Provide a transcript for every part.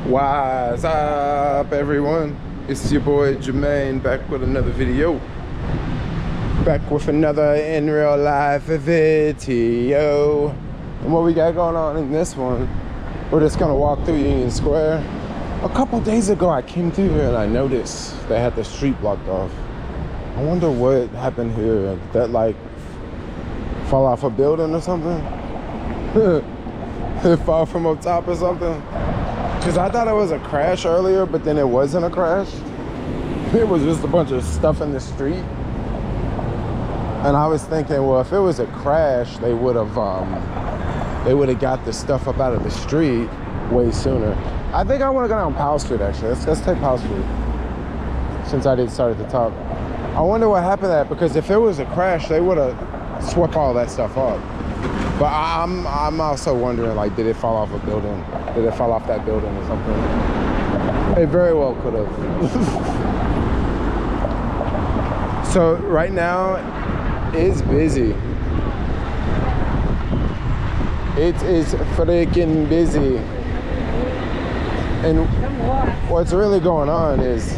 What's up, everyone? It's your boy Jermaine back with another video. Back with another in real life video. And what we got going on in this one, we're just gonna walk through Union Square. A couple days ago I came through here and I noticed they had the street blocked off. I wonder what happened here. Did that like fall off a building or something? It fall from up top or something? Because I thought it was a crash earlier, but then it wasn't a crash. It was just a bunch of stuff in the street. And I was thinking, well, if it was a crash, they would have got the stuff up out of the street way sooner. I think I want to go down Powell Street, actually. Let's take Powell Street, since I did start at the top. I wonder what happened to that, because if it was a crash, they would have swept all that stuff up. But I'm also wondering, like, did it fall off a building? Did it fall off that building or something? It very well could have. So right now, it's busy. It is freaking busy. And what's really going on is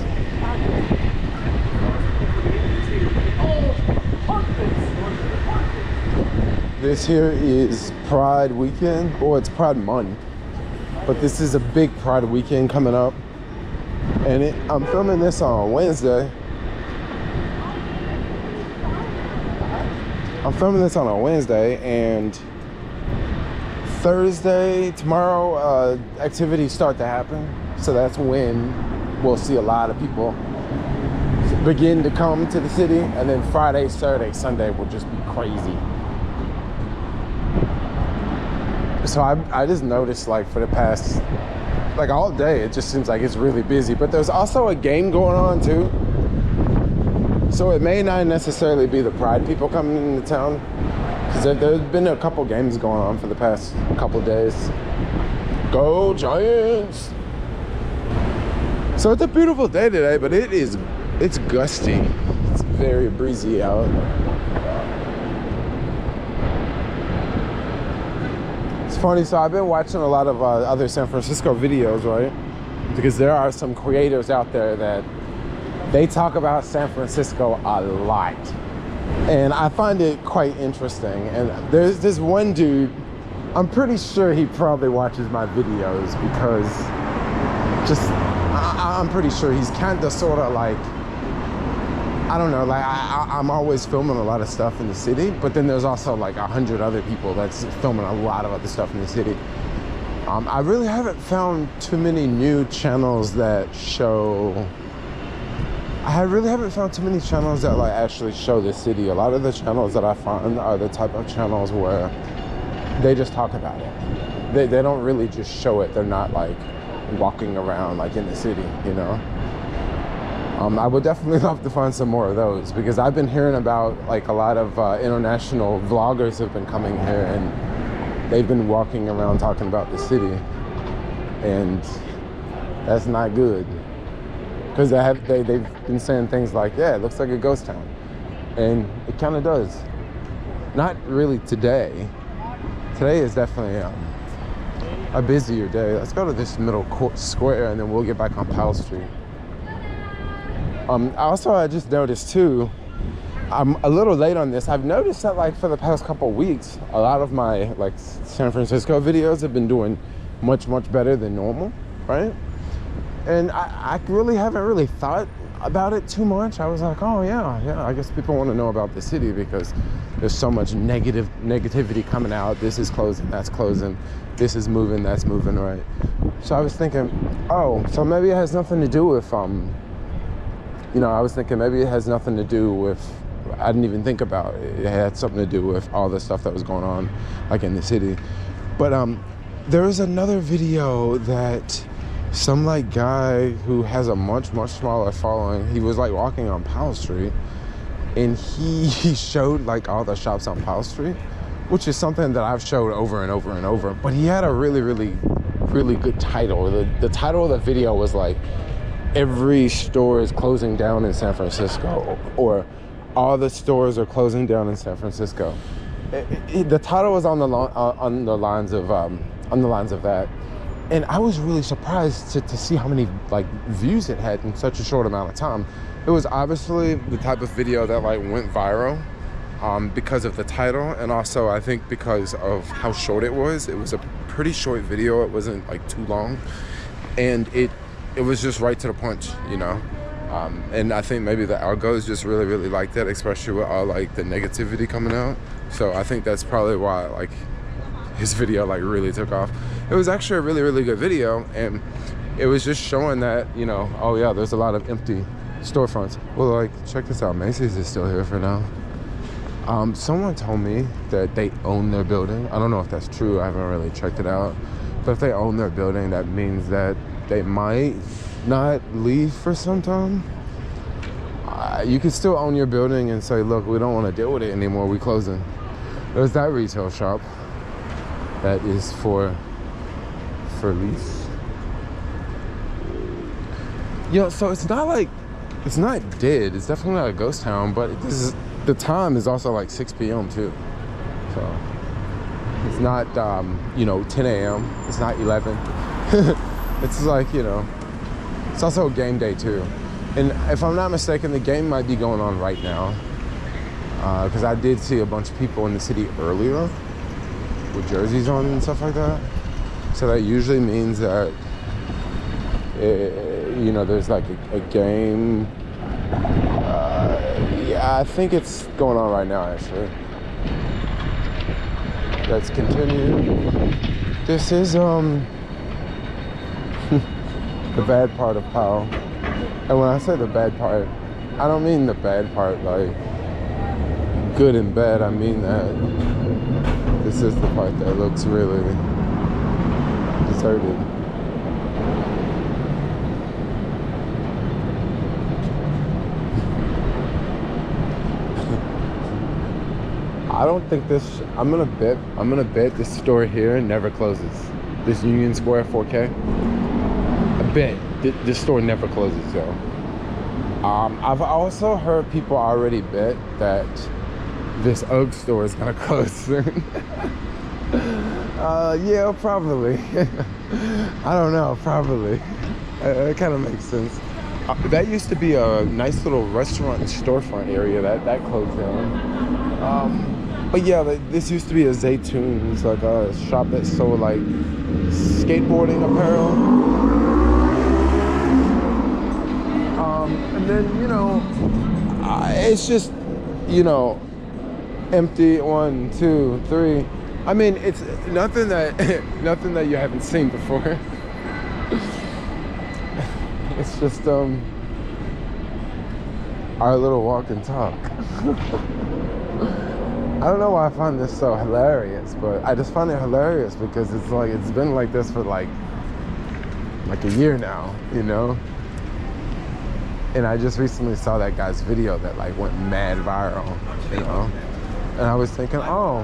this here is Pride weekend, or it's Pride month, but this is a big Pride weekend coming up, and I'm filming this on Wednesday. I'm filming this on a Wednesday, and Thursday, tomorrow, activities start to happen, so that's when we'll see a lot of people begin to come to the city, and then Friday, Saturday, Sunday will just be crazy. So I just noticed, like, for the past, like, all day, it just seems like it's really busy. But there's also a game going on too, so it may not necessarily be the Pride people coming into town, because there's been a couple games going on for the past couple days. Go Giants! So it's a beautiful day today, but it's gusty. It's very breezy out. Funny, so I've been watching a lot of other San Francisco videos, right? Because there are some creators out there that they talk about San Francisco a lot, and I find it quite interesting. And there's this one dude, I'm pretty sure he probably watches my videos, because I'm pretty sure he's kind of sort of like, I don't know, like I'm always filming a lot of stuff in the city, but then there's also like 100 other people that's filming a lot of other stuff in the city. I really haven't found too many new channels that show, I really haven't found too many channels that like actually show the city. A lot of the channels that I find are the type of channels where they just talk about it. They don't really just show it. They're not like walking around like in the city, you know? I would definitely love to find some more of those, because I've been hearing about like a lot of international vloggers have been coming here, and they've been walking around talking about the city, and that's not good, because they've been saying things like, yeah, it looks like a ghost town, and it kind of does. Not really today. Today is definitely a busier day. Let's go to this middle square, and then we'll get back on Powell Street. Also, I just noticed too, I'm a little late on this. I've noticed that like for the past couple weeks, a lot of my like San Francisco videos have been doing much better than normal, right? And I really haven't really thought about it too much. I was like, oh yeah, I guess people want to know about the city because there's so much negativity coming out. This is closing, that's closing. This is moving, that's moving, right? So I was thinking, oh, so maybe it has nothing to do with you know, I was thinking maybe it has nothing to do with, I didn't even think about it. It had something to do with all the stuff that was going on, like in the city. But there was another video that some like guy who has a much smaller following, he was like walking on Powell Street, and he showed like all the shops on Powell Street, which is something that I've showed over and over and over. But he had a really good title. The title of the video was like, every store is closing down in San Francisco, or all the stores are closing down in San Francisco. The title was on the lines of that, And I was really surprised to see how many like views it had in such a short amount of time. It was obviously the type of video that like went viral because of the title, and also I think because of how short it was. It was a pretty short video. It wasn't like too long, and it was just right to the punch, you know. And I think maybe the algos just really like that, especially with all like the negativity coming out. So I think that's probably why like his video like really took off. It was actually a really good video, and it was just showing that, you know, oh yeah, there's a lot of empty storefronts. Well, like, check this out, Macy's is still here for now. Someone told me that they own their building. I don't know if that's true, I haven't really checked it out, but if they own their building, that means that they might not leave for some time. You can still own your building and say, look, we don't want to deal with it anymore, we closing. There's that retail shop that is for lease. You know, so it's not like, it's not dead, it's definitely not a ghost town, but the time is also like 6 p.m. too. So it's not you know, 10 a.m. it's not 11. It's like, you know, it's also a game day too. And if I'm not mistaken, the game might be going on right now, because I did see a bunch of people in the city earlier with jerseys on and stuff like that. So that usually means that you know, there's like a game. Yeah, I think it's going on right now actually. Let's continue. This is the bad part of Powell. And when I say the bad part, I don't mean the bad part like good and bad. I mean that this is the part that looks really deserted. I don't think this, I'm gonna bet this store here never closes. This Union Square 4K. I bet this store never closes, yo. I've also heard people already bet that this UGG store is gonna close soon. Yeah, probably. I don't know, probably. It kind of makes sense. That used to be a nice little restaurant and storefront area that closed down. But yeah, this used to be a Zaytoons, like a shop that sold like skateboarding apparel. And then, you know, it's just, you know, empty. 1, 2, 3. I mean, it's nothing that nothing that you haven't seen before. It's just our little walk and talk. I don't know why I find this so hilarious, but I just find it hilarious because it's like, it's been like this for like a year now, you know? And I just recently saw that guy's video that like went mad viral, you know? And I was thinking, oh,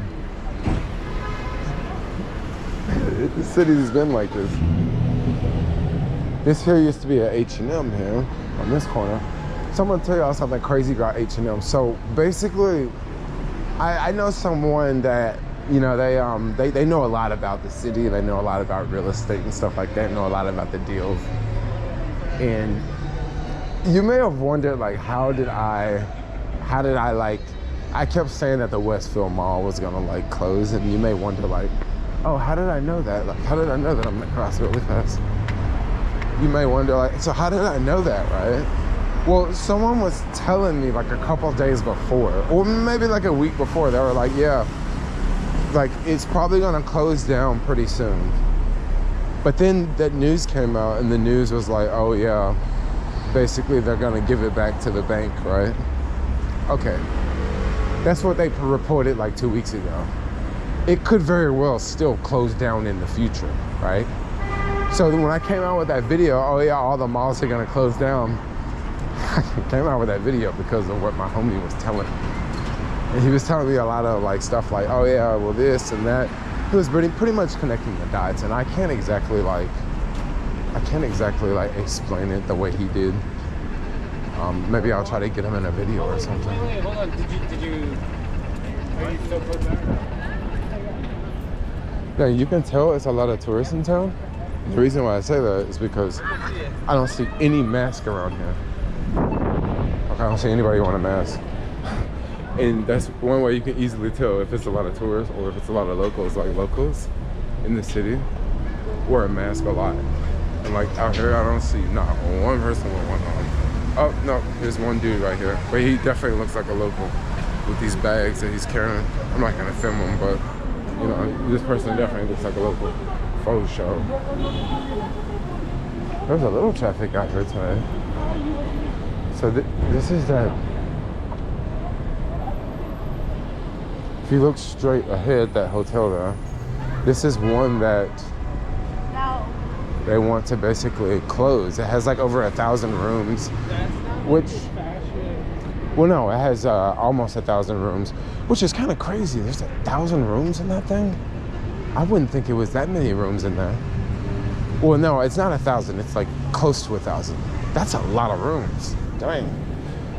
the city's been like this. This here used to be an H&M here on this corner. So I'm gonna tell y'all something crazy about H&M. So basically, I know someone that, you know, they know a lot about the city, they know a lot about real estate and stuff like that, know a lot about the deals. And you may have wondered, like, how did I like, I kept saying that the Westfield Mall was gonna like close, and you may wonder like, oh, how did I know that? Like, how did I know that? I'm gonna cross really fast. You may wonder like, so how did I know that, right? Well, someone was telling me like a couple of days before, or maybe like a week before, they were like, yeah, like it's probably gonna close down pretty soon. But then that news came out, and the news was like, oh yeah, basically they're gonna give it back to the bank, right? Okay, that's what they reported like 2 weeks ago. It could very well still close down in the future, right? So when I came out with that video, oh yeah, all the malls are gonna close down, I came out with that video because of what my homie was telling me. And he was telling me a lot of like stuff like, oh yeah, well this and that. He was pretty much connecting the dots, and I can't exactly like explain it the way he did. Maybe I'll try to get him in a video or something. Wait, hold on. Did you are you still putting that? Yeah, you can tell it's a lot of tourists in town. The reason why I say that is because I don't see any mask around here. Like, I don't see anybody wearing a mask. And that's one way you can easily tell if it's a lot of tourists or if it's a lot of locals. Like locals in the city wear a mask a lot. And like out here, I don't see not one person with one on. Oh no, there's one dude right here. But he definitely looks like a local with these bags that he's carrying. I'm not gonna film him, but you know, this person definitely looks like a local. Faux show. There's a little traffic out here today. So this is that. If you look straight ahead, that hotel there, this is one that they want to basically close. It has like over 1,000 rooms, which, well no, it has almost 1,000 rooms, which is kind of crazy. There's 1,000 rooms in that thing. I wouldn't think it was that many rooms in there. Well, no, it's not 1,000. It's like close to 1,000. That's a lot of rooms. Dang.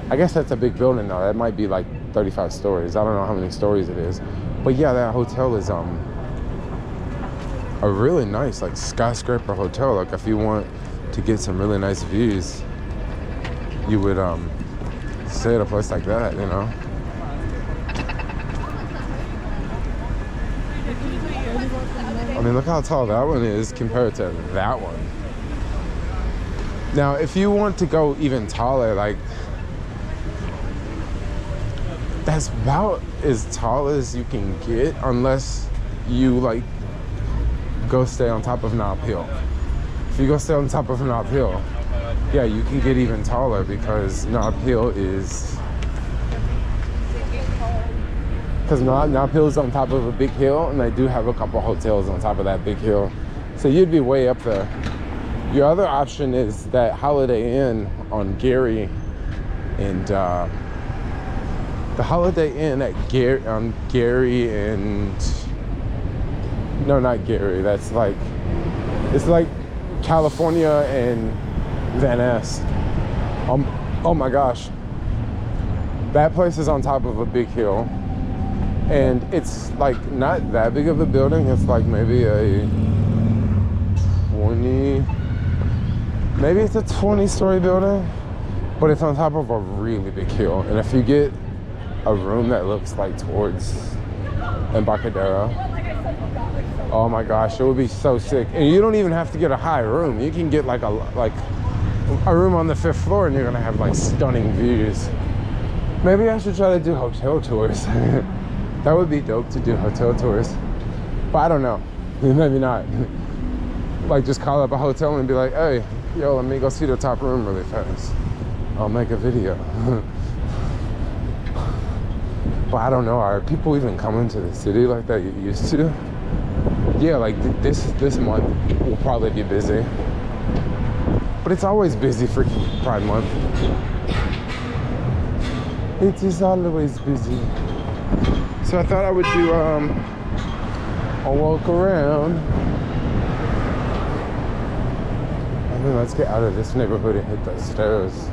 I guess that's a big building though. That might be like 35 stories. I don't know how many stories it is. But yeah, that hotel is a really nice like skyscraper hotel. Like if you want to get some really nice views, you would stay at a place like that, you know. I mean, look how tall that one is compared to that one. Now, if you want to go even taller, like that's about as tall as you can get, unless you like go stay on top of Nob Hill. If you go stay on top of Nob Hill, yeah, you can get even taller because Nob Hill is, because Nob Hill is on top of a big hill, and they do have a couple hotels on top of that big hill. So you'd be way up there. Your other option is that Holiday Inn on Gary, and the Holiday Inn at Gary and, no, not Gary. That's like, it's like California and Van Ness. Oh my gosh. That place is on top of a big hill. And it's like not that big of a building. It's like maybe a 20, maybe it's a 20-story building, but it's on top of a really big hill. And if you get a room that looks like towards Embarcadero, oh my gosh, it would be so sick. And you don't even have to get a high room. You can get like a room on the 5th floor, and you're gonna have like stunning views. Maybe I should try to do hotel tours. That would be dope to do hotel tours, but I don't know. Maybe not. Like just call up a hotel and be like, hey, yo, let me go see the top room really fast. I'll make a video. But I don't know, are people even coming to the city like that you used to? Yeah, like this month will probably be busy. But it's always busy for Pride Month. It is always busy. So I thought I would do a walk around. And then let's get out of this neighborhood and hit the stairs.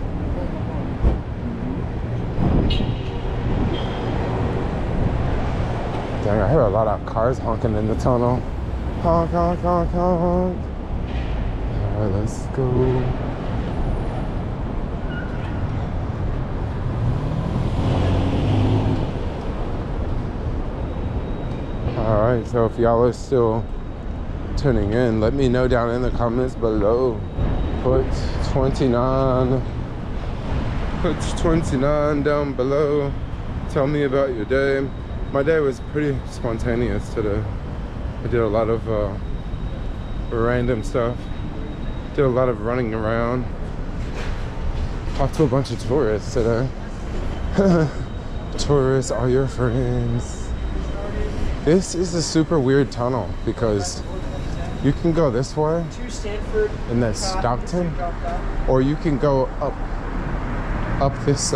Dang, I hear a lot of cars honking in the tunnel. Honk, honk, honk, honk. All right, let's go. Alright, so if y'all are still tuning in, let me know down in the comments below. Put 29 down below. Tell me about your day. My day was pretty spontaneous today. I did a lot of random stuff. Did a lot of running around. Talked to a bunch of tourists today. Tourists are your friends. This is a super weird tunnel because you can go this way and that's Stockton, or you can go up this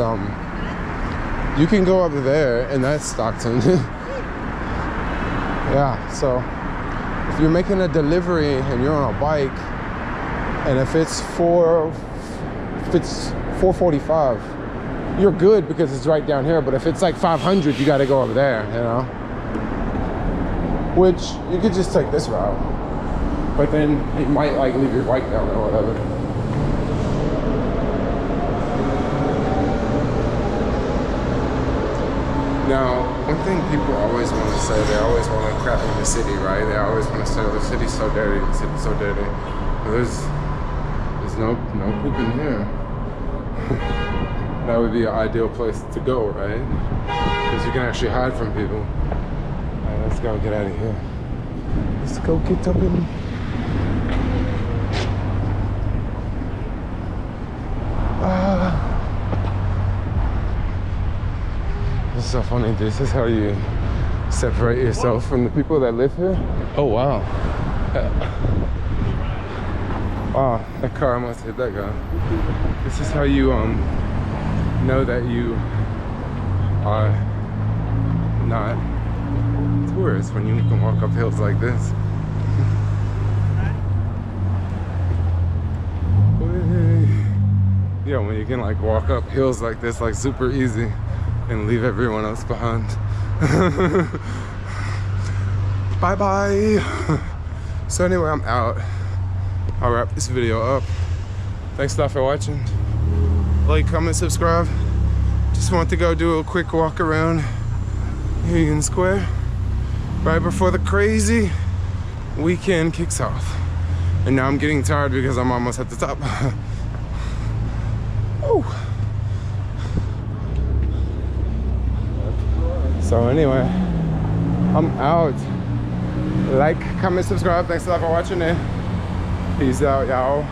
you can go up there and that's Stockton. Yeah, so if you're making a delivery and you're on a bike, and if it's 445, you're good because it's right down here. But if it's like 500, you got to go over there, you know. Which you could just take this route. But then you might like leave your bike down or whatever. Now, one thing people always want to say, they always want to crap on the city, right? They always want to say, oh, the city's so dirty, the city's so dirty. But there's no poop in here. That would be an ideal place to go, right? Because you can actually hide from people. All right, let's go get out of here. Let's go get up in. This is so funny. This is how you separate yourself from the people that live here. Oh wow. Wow, that car almost hit that guy. This is how you know that you are not tourists when you can walk up hills like this. Yeah, when you can like walk up hills like this, like super easy, and leave everyone else behind. Bye bye. So anyway, I'm out. I'll wrap this video up. Thanks a lot for watching. Like, comment, subscribe. Just want to go do a quick walk around Union Square right before the crazy weekend kicks off. And now I'm getting tired because I'm almost at the top. Oh. So anyway, I'm out. Like, comment, subscribe. Thanks a lot for watching it. Peace out, y'all.